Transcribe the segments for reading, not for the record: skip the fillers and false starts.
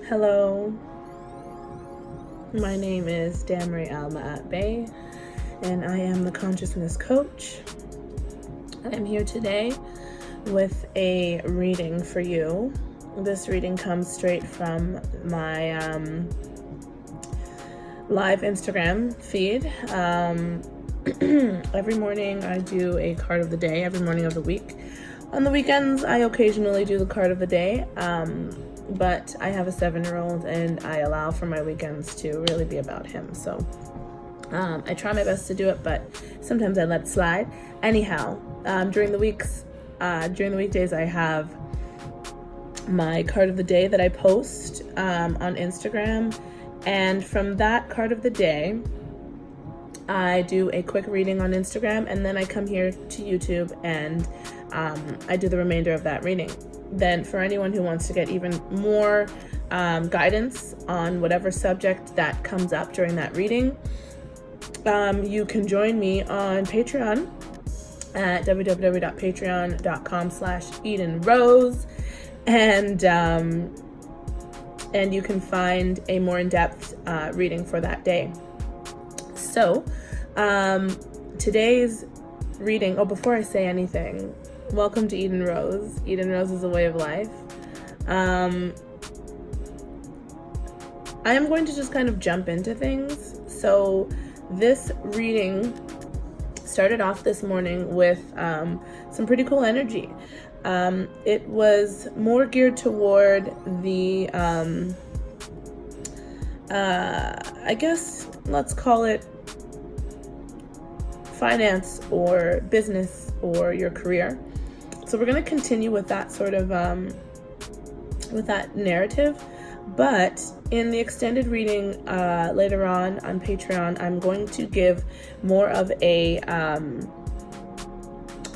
Hello, my name is Damri Alma Bay, and I am the Consciousness Coach. I am here today with a reading for you. This reading comes straight from my live Instagram feed. Every morning I do a card of the day, every morning of the week. On the weekends, I occasionally do the card of the day. But I have a 7-year-old and I allow for my weekends to really be about him. So I try my best to do it, but sometimes I let it slide. Anyhow, during the weekdays, I have my card of the day that I post on Instagram. And from that card of the day, I do a quick reading on Instagram, and then I come here to YouTube and I do the remainder of that reading. Then for anyone who wants to get even more guidance on whatever subject that comes up during that reading, you can join me on Patreon at www.patreon.com/EdenRose, and you can find a more in-depth reading for that day. So today's reading, before I say anything, welcome to Eden Rose. Eden Rose is a way of life. I am going to just kind of jump into things. So this reading started off this morning with some pretty cool energy. It was more geared toward the, I guess, let's call it finance or business or your career. So we're going to continue with that sort of, with that narrative. But in the extended reading later on Patreon, I'm going to give more of a,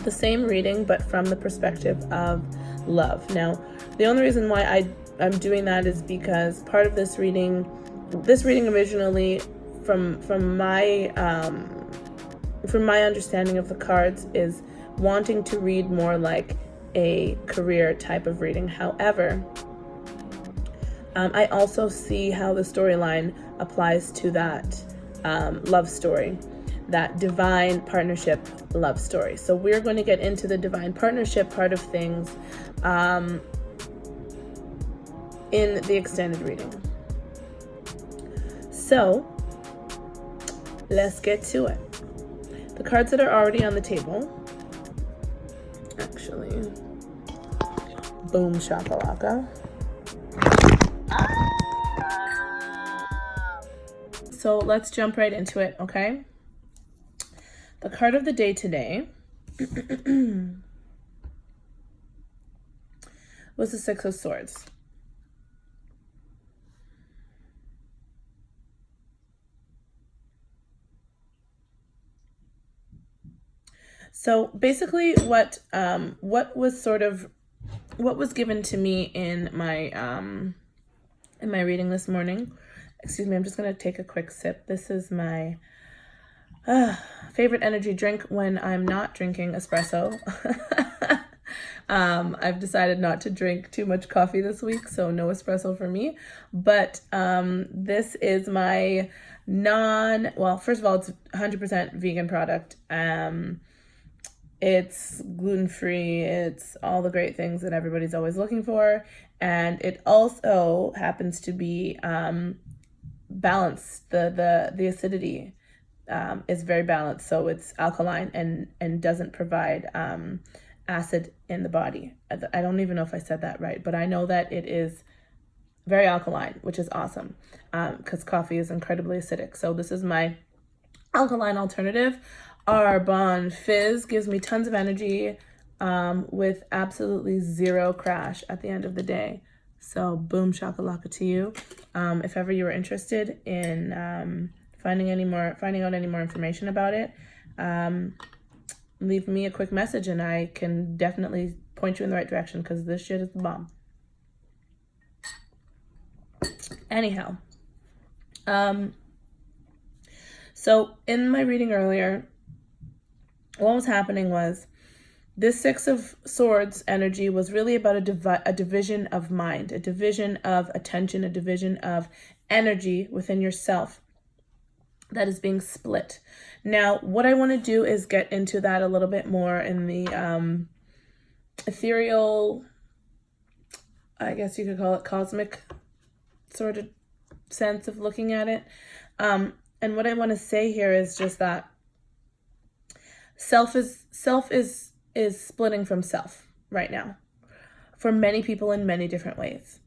the same reading, but from the perspective of love. Now, the only reason why I'm doing that is because part of this reading originally from my understanding of the cards is wanting to read more like a career type of reading. However, I also see how the storyline applies to that love story, that divine partnership love story. So we're going to get into the divine partnership part of things in the extended reading. So let's get to it. The cards that are already on the table, actually, boom shakalaka. So let's jump right into it, okay? The card of the day today was the Six of Swords. So basically what was given to me in my reading this morning. Excuse me, I'm just going to take a quick sip. This is my favorite energy drink when I'm not drinking espresso. I've decided not to drink too much coffee this week, so no espresso for me. But this is my first of all, it's 100% vegan product. It's gluten-free, it's all the great things that everybody's always looking for, and it also happens to be balanced. The acidity is very balanced, so it's alkaline and doesn't provide acid in the body. I don't even know if I said that right, but I know that it is very alkaline, which is awesome, because coffee is incredibly acidic. So this is my alkaline alternative. Arbonne Fizz gives me tons of energy with absolutely zero crash at the end of the day. So boom shakalaka to you. If ever you were interested in finding out any more information about it, leave me a quick message and I can definitely point you in the right direction, because this shit is the bomb. Anyhow, so in my reading earlier, what was happening was This Six of Swords energy was really about a division of mind, a division of attention, a division of energy within yourself that is being split. Now, what I want to do is get into that a little bit more in the ethereal, I guess you could call it cosmic sort of sense of looking at it. And what I want to say here is just that self is splitting from self right now for many people in many different ways.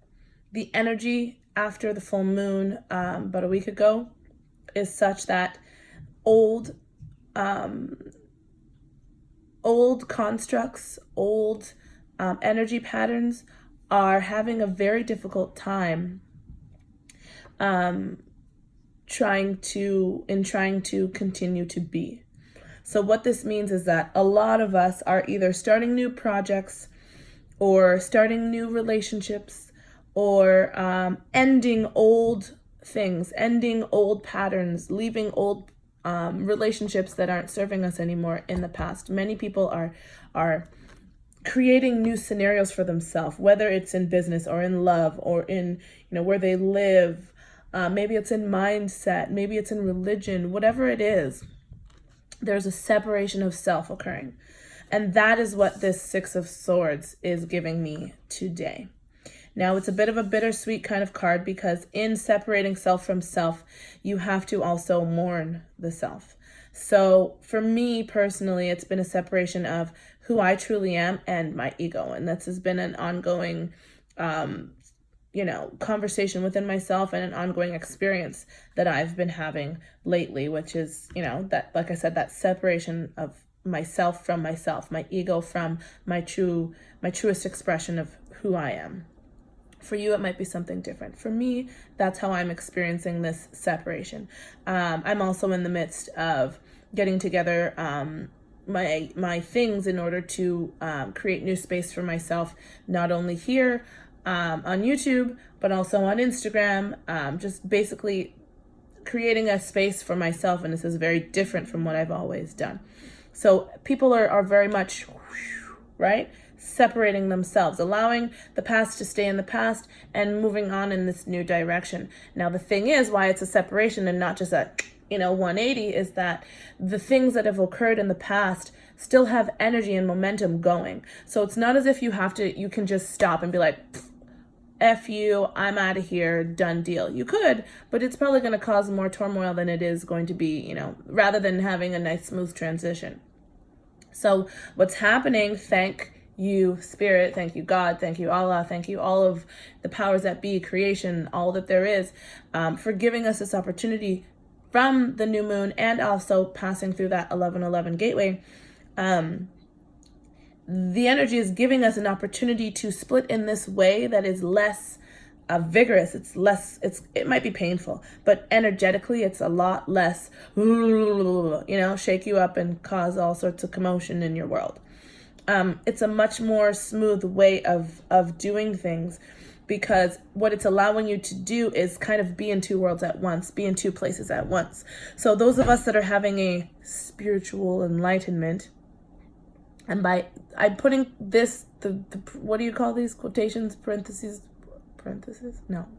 The energy after the full moon about a week ago is such that old constructs, old energy patterns are having a very difficult time trying to continue to be. So what this means is that a lot of us are either starting new projects or starting new relationships or ending old things, ending old patterns, leaving old relationships that aren't serving us anymore in the past. Many people are creating new scenarios for themselves, whether it's in business or in love or in, where they live. Maybe it's in mindset, maybe it's in religion, whatever it is. There's a separation of self occurring. And that is what this Six of Swords is giving me today. Now, it's a bit of a bittersweet kind of card because in separating self from self, you have to also mourn the self. So for me personally, it's been a separation of who I truly am and my ego. And this has been an ongoing conversation within myself and an ongoing experience that I've been having lately, which is, that, like I said, that separation of myself from myself, my ego from my truest expression of who I am. For you, it might be something different. For me, that's how I'm experiencing this separation. I'm also in the midst of getting together my things in order to create new space for myself, not only here, on YouTube, but also on Instagram, just basically creating a space for myself. And this is very different from what I've always done. So people are very much, right? Separating themselves, allowing the past to stay in the past and moving on in this new direction. Now, the thing is why it's a separation and not just a, 180 is that the things that have occurred in the past still have energy and momentum going. So it's not as if you can just stop and be like, F you, I'm out of here, done deal. You could, but it's probably going to cause more turmoil than it is going to be, rather than having a nice smooth transition. So what's happening, thank you, Spirit, thank you, God, thank you, Allah, thank you, all of the powers that be, creation, all that there is, for giving us this opportunity from the new moon and also passing through that 1111 gateway. The energy is giving us an opportunity to split in this way that is less vigorous. It might be painful, but energetically it's a lot less, shake you up and cause all sorts of commotion in your world. It's a much more smooth way of doing things, because what it's allowing you to do is kind of be in two worlds at once, be in two places at once. So those of us that are having a spiritual enlightenment, and I'm putting this, what do you call these quotations,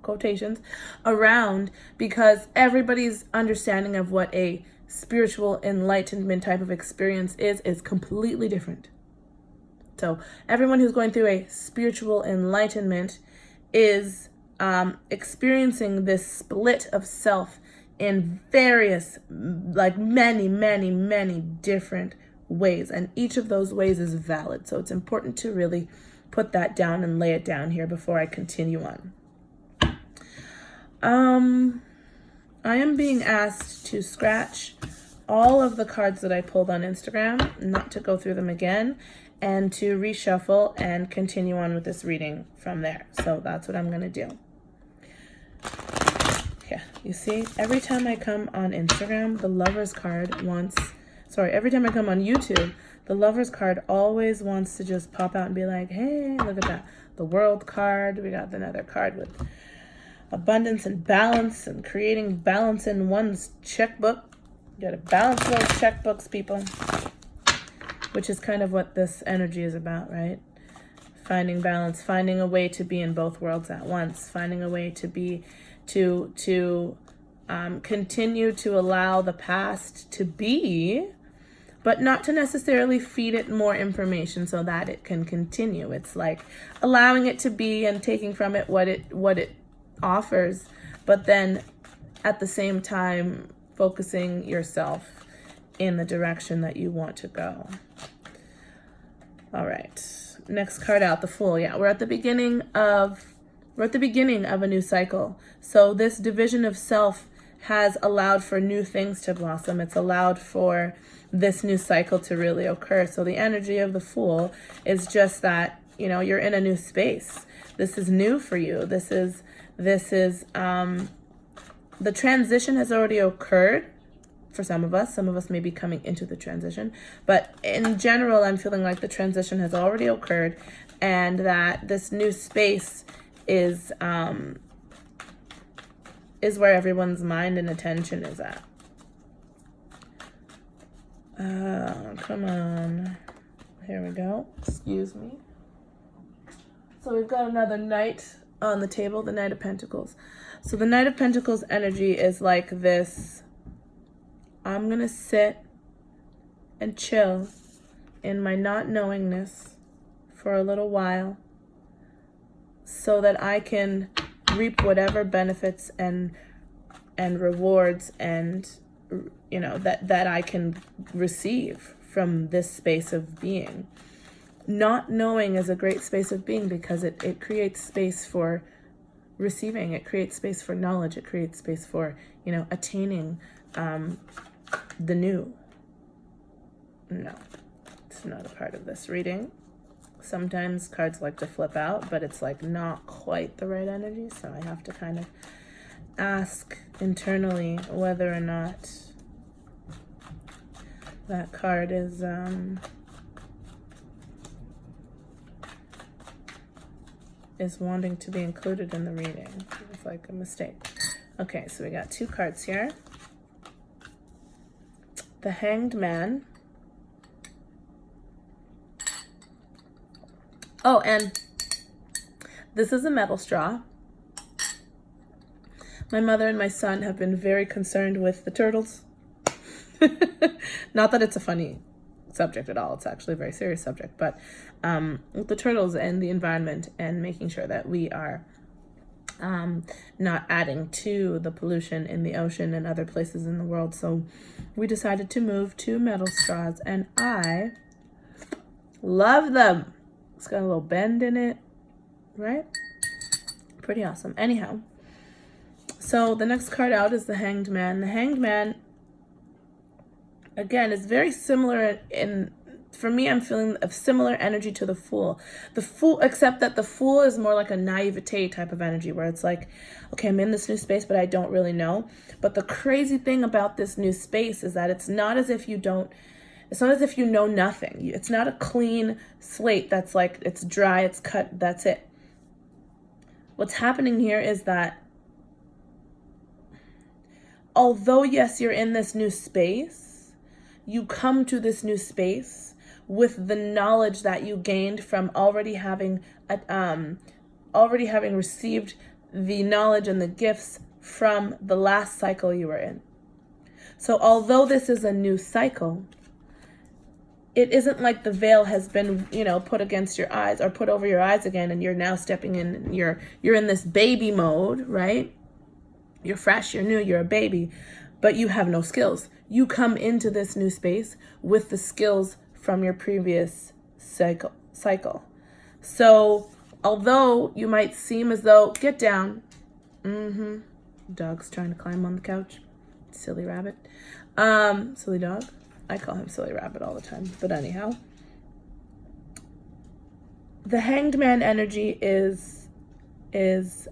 quotations around, because everybody's understanding of what a spiritual enlightenment type of experience is completely different. So everyone who's going through a spiritual enlightenment is experiencing this split of self in various, many different ways. And each of those ways is valid. So it's important to really put that down and lay it down here before I continue on. I am being asked to scratch all of the cards that I pulled on Instagram, not to go through them again, and to reshuffle and continue on with this reading from there. So that's what I'm going to do. Yeah, you see, every time I come on Instagram, the Lovers card every time I come on YouTube, the Lovers card always wants to just pop out and be like, hey, look at that. The World card, we got another card with abundance and balance and creating balance in one's checkbook. You got to balance those checkbooks, people. which is kind of what this energy is about, right? Finding balance, finding a way to be in both worlds at once, finding a way to be, to continue to allow the past to be, but not to necessarily feed it more information so that it can continue. It's like allowing it to be and taking from it what it offers, but then at the same time focusing yourself in the direction that you want to go. All right, next card out, the Fool. Yeah, we're at the beginning of a new cycle. So this division of self has allowed for new things to blossom. It's allowed for this new cycle to really occur. So the energy of the Fool is just that, you know, you're in a new space. This is new for you. This is the transition has already occurred for some of us. Some of us may be coming into the transition, but in general, I'm feeling like the transition has already occurred, and that this new space is where everyone's mind and attention is at. Come on. Here we go. Excuse me. So we've got another Knight on the table, the Knight of Pentacles. So the Knight of Pentacles energy is like this: I'm going to sit and chill in my not knowingness for a little while so that I can reap whatever benefits and rewards and, you know, that I can receive from this space of being. Not knowing is a great space of being because it creates space for receiving. It creates space for knowledge. It creates space for, you know, attaining the new. No, it's not a part of this reading. Sometimes cards like to flip out, but it's like not quite the right energy. So I have to kind of ask internally whether or not that card is wanting to be included in the reading. It's like a mistake. Okay, so we got two cards here. The Hanged Man. Oh, and this is a metal straw. My mother and my son have been very concerned with the turtles. Not that it's a funny subject at all. It's actually a very serious subject. But with the turtles and the environment and making sure that we are not adding to the pollution in the ocean and other places in the world. So we decided to move to metal straws, and I love them. It's got a little bend in it, right? Pretty awesome. Anyhow, so the next card out is the Hanged Man. The Hanged Man, again, is very similar for me, I'm feeling a similar energy to the Fool. The Fool, except that the Fool is more like a naivete type of energy where it's like, okay, I'm in this new space, but I don't really know. But the crazy thing about this new space is that it's not as if you know nothing. It's not a clean slate that's like, it's dry, it's cut, that's it. What's happening here is that although, yes, you're in this new space, you come to this new space with the knowledge that you gained from already having received the knowledge and the gifts from the last cycle you were in. So although this is a new cycle, it isn't like the veil has been, you know, put against your eyes or put over your eyes again, and you're now stepping in, and you're in this baby mode, right? You're fresh, you're new, you're a baby, but you have no skills. You come into this new space with the skills from your previous cycle. So although you might seem as though, get down. Dog's trying to climb on the couch. Silly rabbit. Silly dog. I call him Silly Rabbit all the time. But anyhow, the Hanged Man energy is it's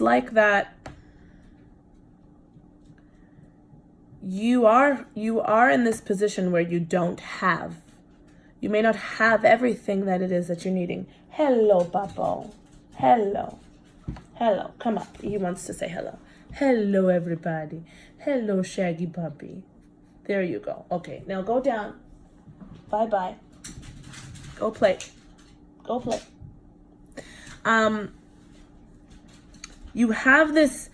like that you are in this position where you may not have everything that it is that you're needing. Hello, Papo. Hello. Come up. He wants to say hello. Hello, everybody. Hello, Shaggy Puppy. There you go. Okay, now go down. Bye-bye. Go play. Go play. You have this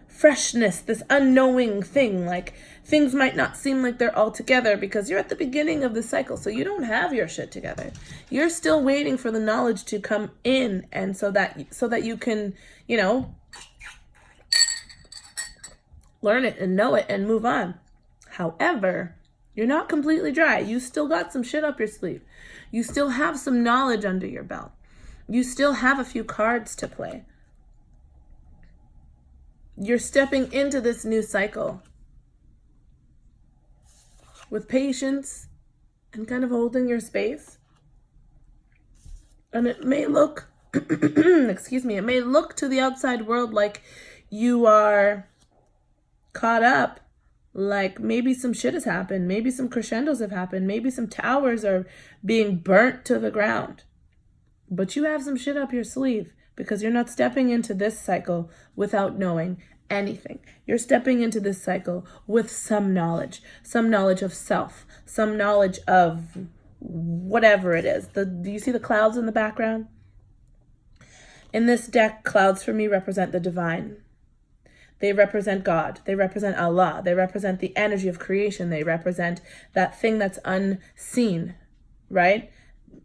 freshness, this unknowing thing. Like, things might not seem like they're all together because you're at the beginning of the cycle, so you don't have your shit together. You're still waiting for the knowledge to come in, and so that you can, learn it and know it and move on. However, you're not completely dry. You still got some shit up your sleeve. You still have some knowledge under your belt. You still have a few cards to play. You're stepping into this new cycle with patience and kind of holding your space. And it may look, it may look to the outside world like you are caught up, like maybe some shit has happened, maybe some crescendos have happened, maybe some towers are being burnt to the ground. But you have some shit up your sleeve because you're not stepping into this cycle without knowing anything. You're stepping into this cycle with some knowledge of self, some knowledge of whatever it is. Do you see the clouds in the background? In this deck, clouds for me represent the divine. They represent God. They represent Allah. They represent the energy of creation. They represent that thing that's unseen, right?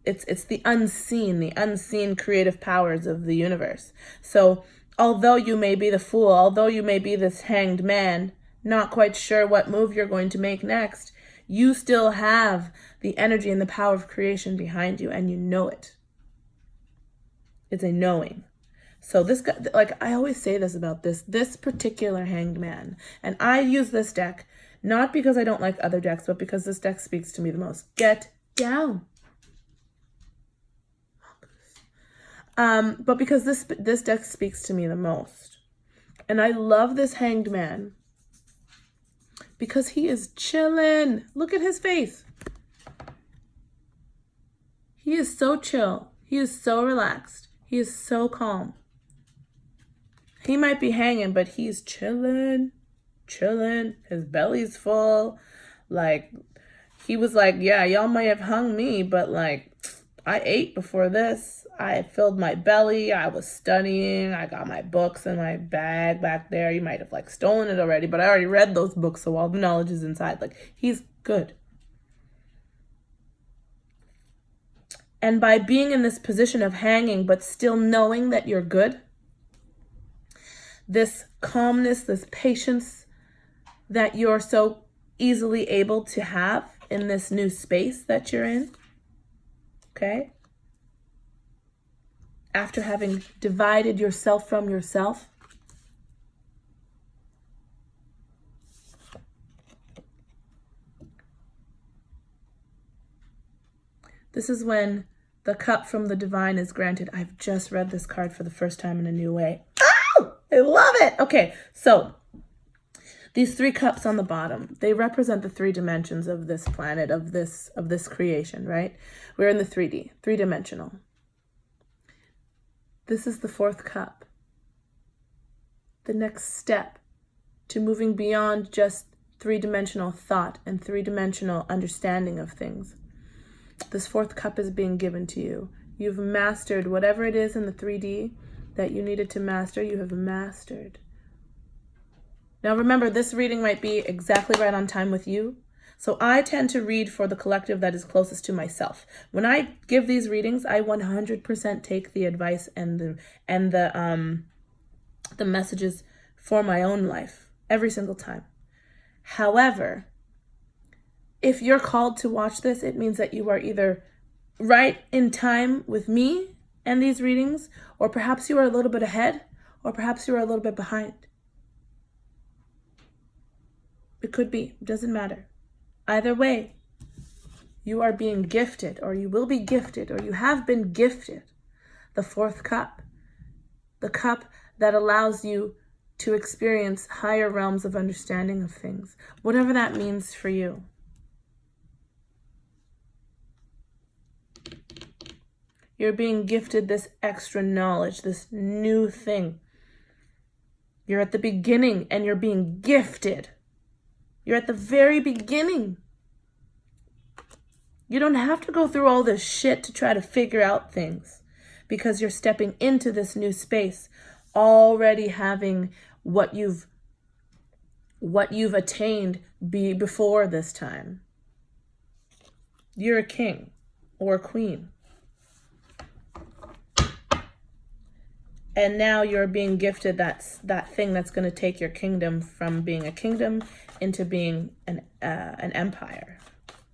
It's the unseen creative powers of the universe. So although you may be the fool, although you may be this hanged man, not quite sure what move you're going to make next, you still have the energy and the power of creation behind you, and you know it. It's a knowing. So this guy, like I always say this about this particular hanged man, and I use this deck not because I don't like other decks, but because this deck speaks to me the most. Get down. But because this deck speaks to me the most. And I love this hanged man because he is chilling. Look at his face. He is so chill. He is so relaxed. He is so calm. He might be hanging, but he's chilling. His belly's full. Like, he was like, yeah, y'all might have hung me, but like, I ate before this. I filled my belly. I was studying. I got my books in my bag back there. You might have like stolen it already, but I already read those books, so all the knowledge is inside. Like, he's good. And by being in this position of hanging, but still knowing that you're good, this calmness, this patience that you're so easily able to have in this new space that you're in, okay? After having divided yourself from yourself, this is when the cup from the divine is granted. I've just read this card for the first time in a new way. Oh, I love it. Okay, so these three cups on the bottom, they represent the three dimensions of this planet, of this creation, right? We're in the 3D, three-dimensional. This is the fourth cup. The next step to moving beyond just three-dimensional thought and three-dimensional understanding of things. This fourth cup is being given to you. You've mastered whatever it is in the 3D that you needed to master, you have mastered. Now remember, this reading might be exactly right on time with you. So I tend to read for the collective that is closest to myself. When I give these readings, I 100% take the advice and the messages for my own life every single time. However, if you're called to watch this, it means that you are either right in time with me and these readings, or perhaps you are a little bit ahead, or perhaps you are a little bit behind. It could be, it doesn't matter. Either way, you are being gifted, or you will be gifted, or you have been gifted the fourth cup, the cup that allows you to experience higher realms of understanding of things, whatever that means for you. You're being gifted this extra knowledge, this new thing. You're at the beginning and you're being gifted. You're at the very beginning. You don't have to go through all this shit to try to figure out things, because you're stepping into this new space already having what you've attained before this time. You're a king or a queen. And now you're being gifted that thing that's going to take your kingdom from being a kingdom into being an empire,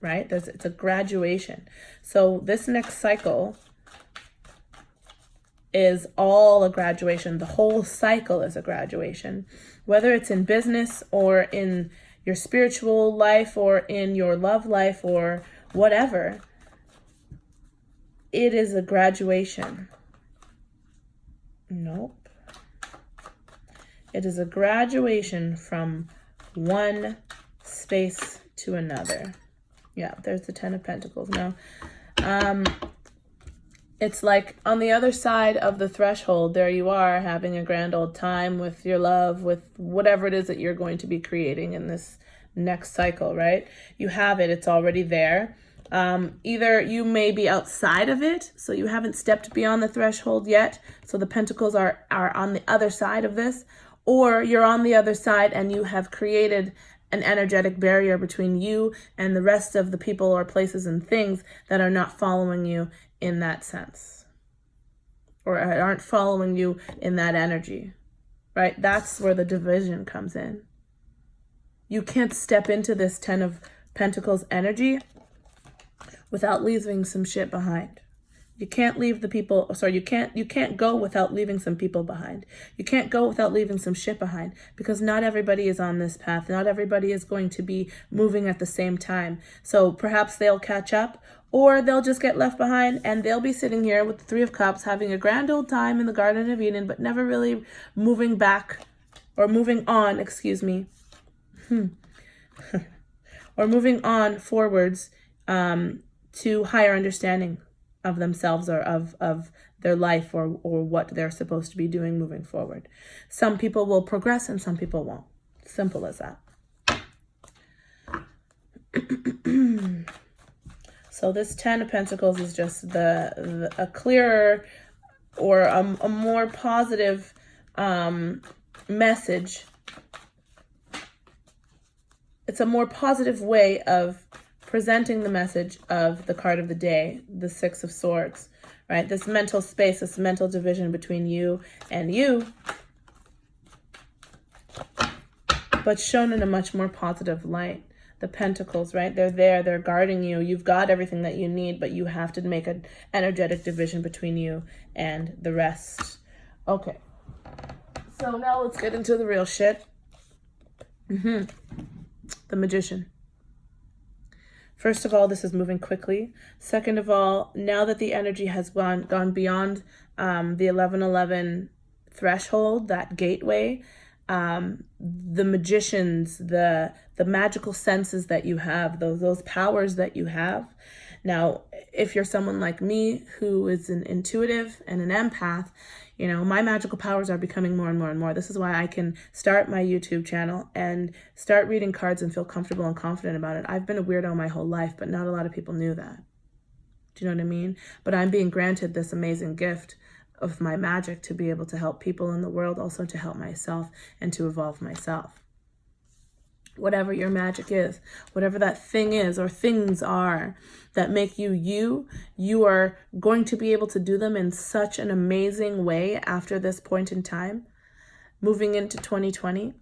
right? It's a graduation. So this next cycle is all a graduation. The whole cycle is a graduation, whether it's in business or in your spiritual life or in your love life or whatever. It is a graduation. Nope. It is a graduation from one space to another. Yeah, there's the Ten of Pentacles. Now, it's like on the other side of the threshold, there you are having a grand old time with your love, with whatever it is that you're going to be creating in this next cycle, right? You have it. It's already there. Either you may be outside of it, so you haven't stepped beyond the threshold yet, so the pentacles are on the other side of this, or you're on the other side and you have created an energetic barrier between you and the rest of the people or places and things that are not following you in that sense, or aren't following you in that energy, right? That's where the division comes in. You can't step into this Ten of Pentacles energy without leaving some shit behind. You can't leave the people, you can't go without leaving some people behind. You can't go without leaving some shit behind, because not everybody is on this path. Not everybody is going to be moving at the same time. So perhaps they'll catch up, or they'll just get left behind and they'll be sitting here with the Three of Cups having a grand old time in the Garden of Eden, but never really moving back or moving on, or moving on forwards to higher understanding of themselves or of their life or what they're supposed to be doing moving forward. Some people will progress and some people won't. Simple as that. So this Ten of Pentacles is just a clearer or a more positive message. It's a more positive way of presenting the message of the card of the day, the Six of Swords, right? This mental space, this mental division between you and you, but shown in a much more positive light. The Pentacles, right? They're there, they're guarding you. You've got everything that you need, but you have to make an energetic division between you and the rest. Okay. So now let's get into the real shit. The Magician. First of all, this is moving quickly. Second of all, now that the energy has gone beyond the 1111 threshold, that gateway, the magicians, the magical senses that you have, those powers that you have. Now, if you're someone like me who is an intuitive and an empath, you know, my magical powers are becoming more and more and more. This is why I can start my YouTube channel and start reading cards and feel comfortable and confident about it. I've been a weirdo my whole life, but not a lot of people knew that. Do you know what I mean? But I'm being granted this amazing gift of my magic to be able to help people in the world, also to help myself and to evolve myself. Whatever your magic is, whatever that thing is or things are that make you you, you are going to be able to do them in such an amazing way after this point in time. Moving into 2020,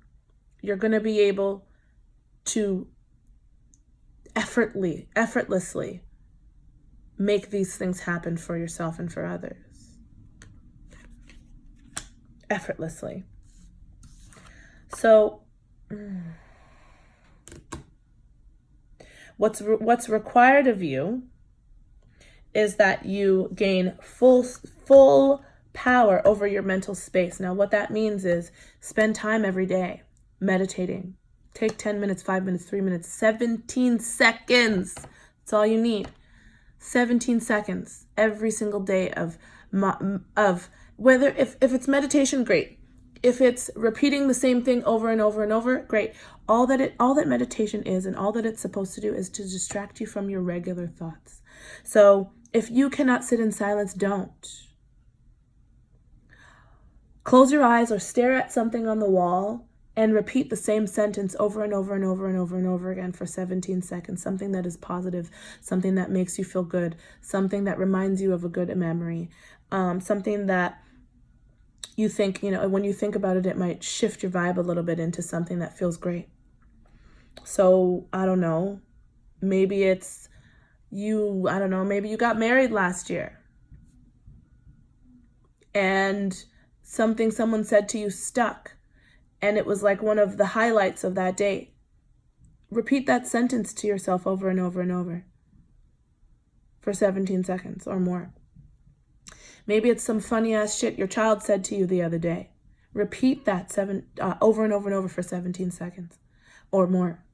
you're going to be able to effortlessly make these things happen for yourself and for others. Effortlessly. So what's required of you is that you gain full power over your mental space. Now, what that means is spend time every day meditating. Take 10 minutes, 5 minutes, 3 minutes, 17 seconds. That's all you need. 17 seconds every single day of whether if it's meditation, great. If it's repeating the same thing over and over and over, great. All that meditation is and all that it's supposed to do is to distract you from your regular thoughts. So if you cannot sit in silence, don't. Close your eyes or stare at something on the wall and repeat the same sentence over and over and over and over and over again for 17 seconds. Something that is positive, something that makes you feel good, something that reminds you of a good memory, something that you think, when you think about it, it might shift your vibe a little bit into something that feels great. So, I don't know, maybe it's maybe you got married last year and something someone said to you stuck and it was like one of the highlights of that day. Repeat that sentence to yourself over and over and over for 17 seconds or more. Maybe it's some funny ass shit your child said to you the other day. Repeat that over and over and over for 17 seconds or more.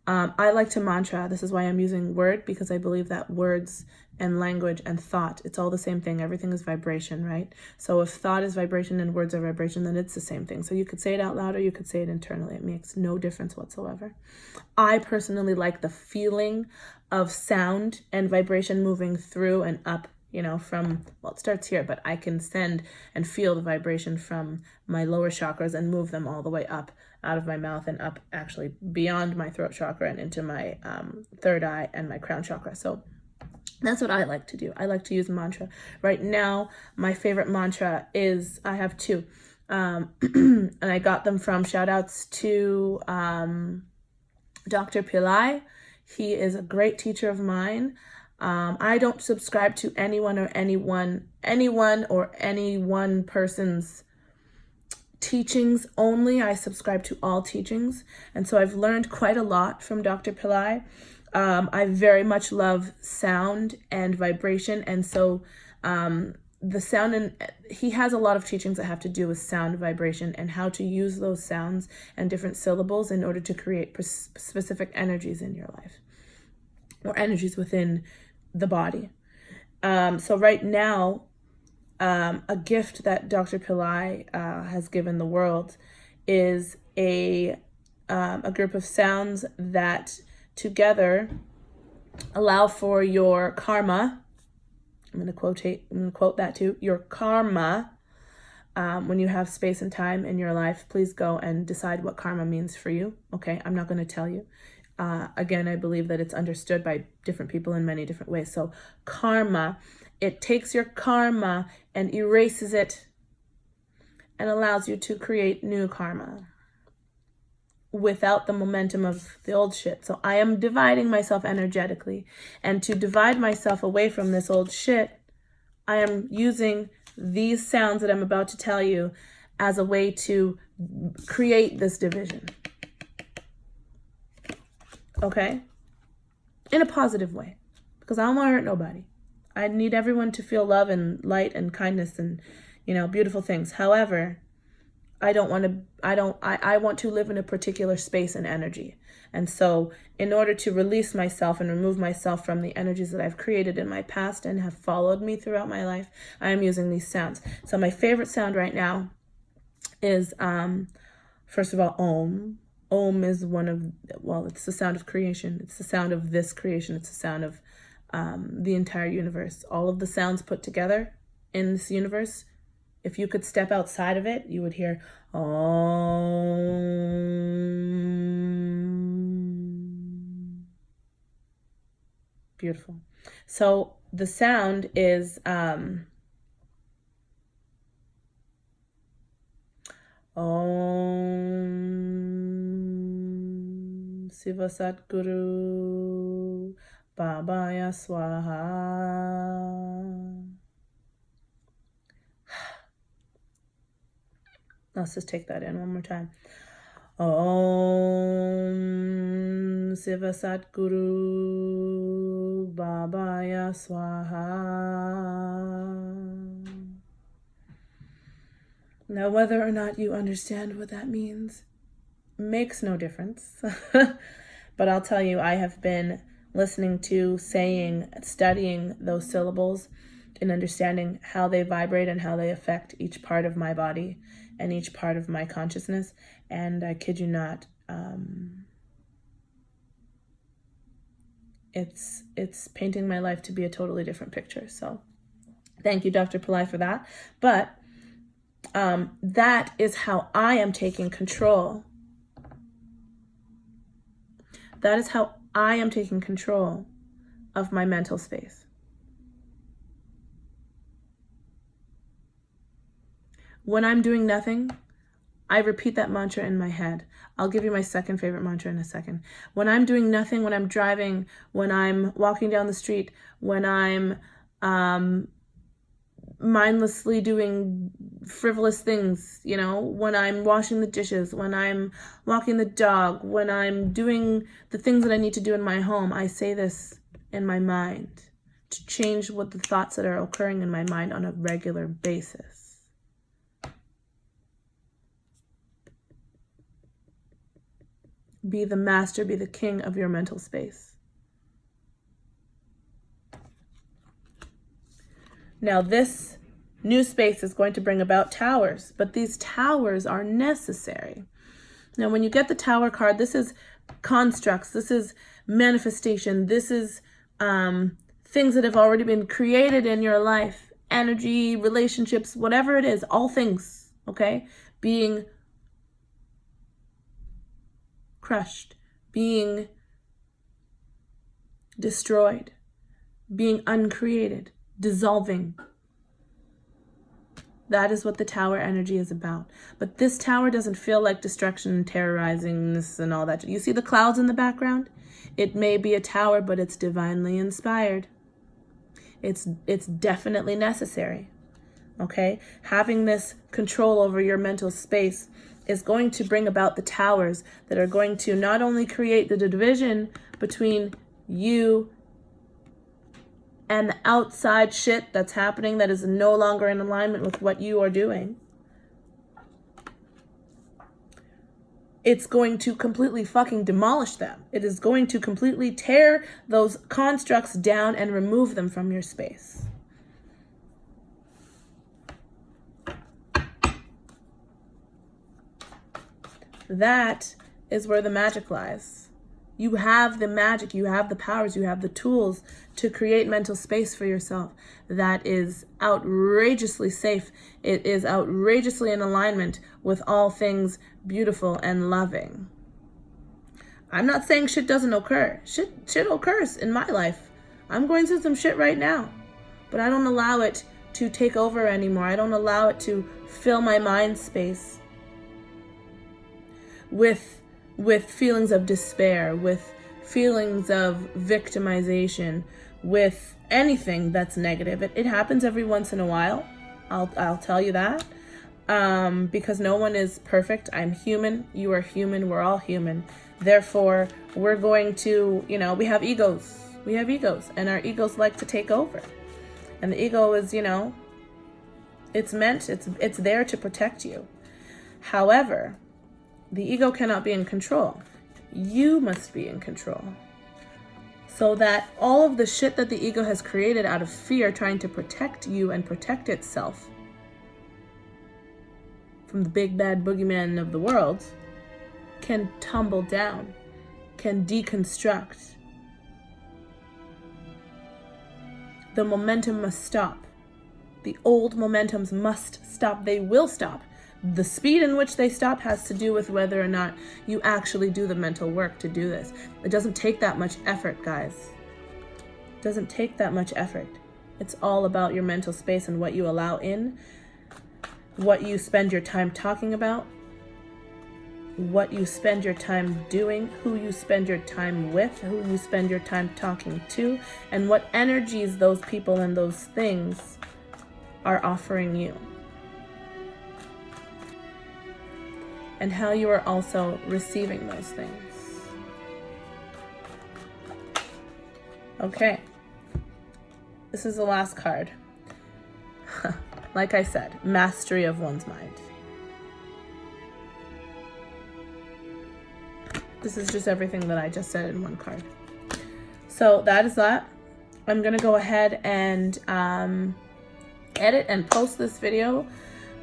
I like to mantra. This is why I'm using word, because I believe that words and language and thought, it's all the same thing. Everything is vibration, right? So if thought is vibration and words are vibration, then it's the same thing. So you could say it out loud or you could say it internally. It makes no difference whatsoever. I personally like the feeling of sound and vibration moving through and up, it starts here, but I can send and feel the vibration from my lower chakras and move them all the way up out of my mouth and up actually beyond my throat chakra and into my third eye and my crown chakra. So that's what I like to do. I like to use mantra. Right now, my favorite mantra is, I have two, and I got them from, shout outs to Dr. Pillai. He is a great teacher of mine. I don't subscribe to any one person's teachings only. I subscribe to all teachings. And so I've learned quite a lot from Dr. Pillai. I very much love sound and vibration. And so the sound, and he has a lot of teachings that have to do with sound, vibration, and how to use those sounds and different syllables in order to create specific energies in your life or energies within the body. So right now, a gift that Dr. Pillai has given the world is a group of sounds that together allow for your karma. I'm going to quote that too. Your karma. When you have space and time in your life, please go and decide what karma means for you. Okay, I'm not going to tell you. Again, I believe that it's understood by different people in many different ways. So karma, it takes your karma and erases it and allows you to create new karma without the momentum of the old shit. So I am dividing myself energetically, and to divide myself away from this old shit, I am using these sounds that I'm about to tell you as a way to create this division. Okay? In a positive way, because I don't want to hurt nobody. I need everyone to feel love and light and kindness and, beautiful things. However, I want to live in a particular space and energy. And so in order to release myself and remove myself from the energies that I've created in my past and have followed me throughout my life, I am using these sounds. So my favorite sound right now is, first of all, Om. Om is it's the sound of creation. It's the sound of this creation. It's the sound of the entire universe. All of the sounds put together in this universe, if you could step outside of it, you would hear Om. Beautiful. So the sound is Om Siva Satguru Babaya Swaha. Let's just take that in one more time. Om Siva Satguru Babaya Swaha. Now, whether or not you understand what that means makes no difference. But I'll tell you, I have been listening to, saying, studying those syllables in understanding how they vibrate and how they affect each part of my body and each part of my consciousness. And I kid you not, it's painting my life to be a totally different picture. So thank you, Dr. Pillai, for that. But that is how I am taking control. That is how I am taking control of my mental space. When I'm doing nothing, I repeat that mantra in my head. I'll give you my second favorite mantra in a second. When I'm doing nothing, when I'm driving, when I'm walking down the street, when I'm mindlessly doing frivolous things, you know, when I'm washing the dishes, when I'm walking the dog, when I'm doing the things that I need to do in my home, I say this in my mind to change what the thoughts that are occurring in my mind on a regular basis. Be the master, be the king of your mental space. Now, this new space is going to bring about towers, but these towers are necessary. Now, when you get the tower card, this is constructs, this is manifestation, this is things that have already been created in your life, energy, relationships, whatever it is, all things, okay, being crushed, being destroyed, being uncreated, dissolving. That is what the tower energy is about. But this tower doesn't feel like destruction and terrorizing this and all that. You see the clouds in the background? It may be a tower, but it's divinely inspired. It's definitely necessary. Okay? Having this control over your mental space is going to bring about the towers that are going to not only create the division between you and the outside shit that's happening that is no longer in alignment with what you are doing. It's going to completely fucking demolish them. It is going to completely tear those constructs down and remove them from your space. That is where the magic lies. You have the magic, you have the powers, you have the tools to create mental space for yourself that is outrageously safe. It is outrageously in alignment with all things beautiful and loving. I'm not saying shit doesn't occur. Shit occurs in my life. I'm going through some shit right now, but I don't allow it to take over anymore. I don't allow it to fill my mind space with feelings of despair, with feelings of victimization, with anything that's negative. It happens every once in a while. I'll tell you that. Because no one is perfect. I'm human. You are human. We're all human. Therefore, we're going to, we have egos. We have egos, and our egos like to take over. And the ego is, it's there to protect you. However, the ego cannot be in control. You must be in control. So that all of the shit that the ego has created out of fear, trying to protect you and protect itself from the big bad boogeyman of the world, can tumble down, can deconstruct. The momentum must stop. The old momentums must stop. They will stop. The speed in which they stop has to do with whether or not you actually do the mental work to do this. It doesn't take that much effort, guys. It doesn't take that much effort. It's all about your mental space and what you allow in, what you spend your time talking about, what you spend your time doing, who you spend your time with, who you spend your time talking to, and what energies those people and those things are offering you. And how you are also receiving those things. Okay. This is the last card. Like I said, mastery of one's mind. This is just everything that I just said in one card. So that is that. I'm going to go ahead and edit and post this video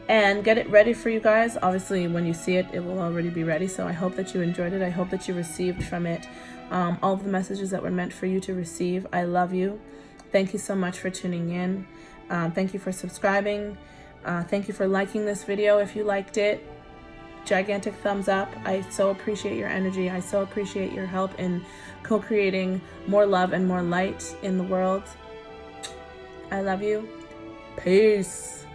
and get it ready for you guys. Obviously, when you see it, it will already be ready. So I hope that you enjoyed it. I hope that you received from it all of the messages that were meant for you to receive. I love you. Thank you so much for tuning in. Thank you for subscribing. Thank you for liking this video if you liked it. Gigantic thumbs up. I so appreciate your energy. I so appreciate your help in co-creating more love and more light in the world. I love you. Peace.